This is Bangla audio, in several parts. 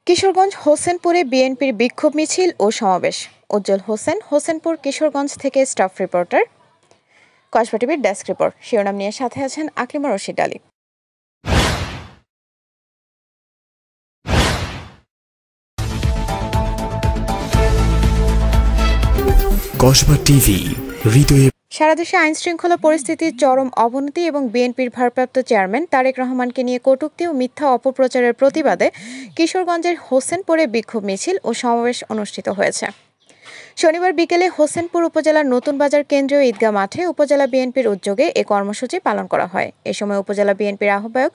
কিশোরগঞ্জ হোসেনপুরে বিএনপির বিক্ষোভ মিছিল ও সমাবেশ। উজ্জ্বল হোসেন, হোসেনপুর, কিশোরগঞ্জ থেকে স্টাফ রিপোর্টার, কসবা টিভির ডেস্ক রিপোর্ট। শিরোনাম নিয়ে সাথে আছেন আকলিমা রশিদ আলী। কসবা টিভি হৃদয়ে। সারা দেশে আইন শৃঙ্খলা পরিস্থিতির চরম অবনতি এবং বিএনপির ভারপ্রাপ্ত চেয়ারম্যান তারেক রহমানকে নিয়ে কটূক্তি ও মিথ্যা অপপ্রচারের প্রতিবাদে কিশোরগঞ্জের হোসেনপুরে বিক্ষোভ মিছিল ও সমাবেশ অনুষ্ঠিত হয়েছে। শনিবার বিকেলে হোসেনপুর উপজেলার নতুন বাজার কেন্দ্রীয় ঈদগাহ মাঠে উপজেলা বিএনপির উদ্যোগে এ কর্মসূচি পালন করা হয়। এ সময় উপজেলা বিএনপির আহ্বায়ক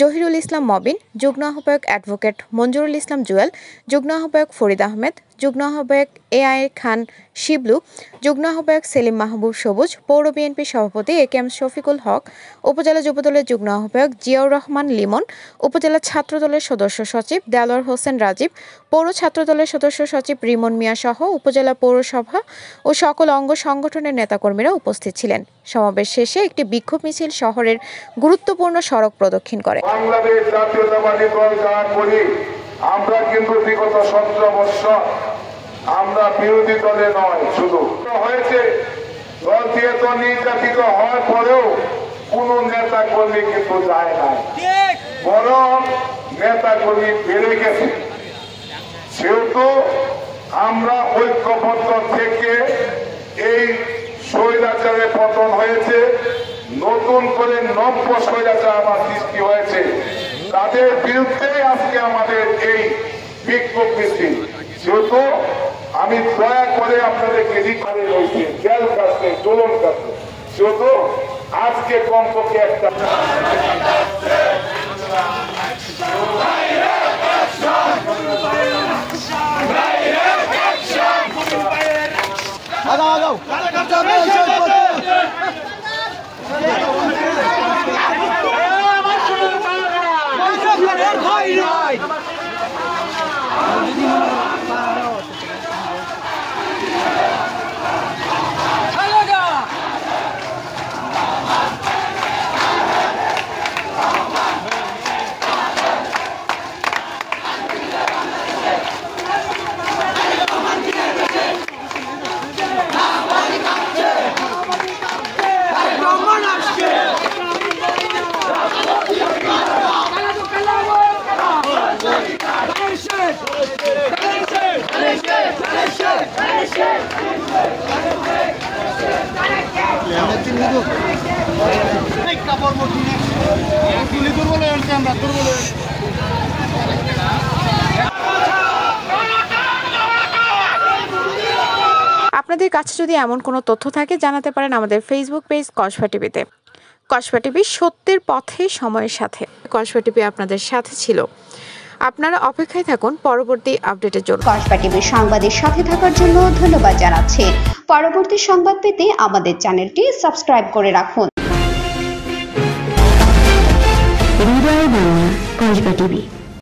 জহিরুল ইসলাম মবিন, যুগ্ম আহ্বায়ক অ্যাডভোকেট মঞ্জুরুল ইসলাম জুয়েল, যুগ্ম আহ্বায়ক ফরিদ আহমেদ, যুগ্ম আহ্বায়ক এআই খান শিবলু, যুগ্ম আহ্বায়ক সেলিম মাহবুব সবুজ, পৌর বিএনপির সভাপতি একেএম শফিকুল হক, উপজেলা যুবদলের যুগ্ম আহ্বায়ক জিয়াউর রহমান লিমন, উপজেলা ছাত্রদলের সদস্য সচিব দেলোয়ার হোসেন রাজীব, পৌর ছাত্রদলের সদস্য সচিব রিমন মিয়া সহ উপজেলা পৌরসভা ও সকল অঙ্গ সংগঠনের নেতাকর্মীরা উপস্থিত ছিলেন। সমাবেশ শেষে একটি বিক্ষোভ মিছিল শহরের গুরুত্বপূর্ণ সড়ক প্রদক্ষিণ করে। বাংলাদেশ জাতীয়তাবাদী দল যারা করি, আমরা কিন্তু বিগত 17 বছর আমরা বিরোধী দলে নয়, শুধু হয়েছে দল দিয়ে তো নির্যাতিত হওয়ার পরেও কোন নেতা কর্মী কিন্তু যায় না, বরং নেতা কর্মী বেড়ে গেছে। সেহেতু আমরা ঐক্যবদ্ধ থেকে এই স্বৈরাচারের পতন হয়েছে, নতুন করে নব্য স্বৈরাচার আমার সৃষ্টি হয়েছে, তাদের বিরুদ্ধে আজকে আমাদের এই বিক্ষোভ মিছিল। যেহেতু আমি দয়া করে আপনাদেরকে রিকোয়েস্ট রয়েছে জেল কাছে দোলন কাছে, যেহেতু আজকে কমপক্ষে একটা আপনাদের কাছে যদি এমন কোনো তথ্য থাকে জানাতে পারেন আমাদের ফেসবুক পেজ কসবা টিভিতে। কসবা টিভি সত্যের পথে, সময়ের সাথে। কসবা টিভি আপনাদের সাথে ছিল। আপনারা অপেক্ষায় থাকুন পরবর্তী আপডেটের জন্য। কসবা টিভির সংবাদের সাথে থাকার জন্য ধন্যবাদ জানাচ্ছি। পরবর্তী সংবাদ পেতে আমাদের চ্যানেলটি সাবস্ক্রাইব করে রাখুন। হৃদয় বাংলা, কসবা টিভি।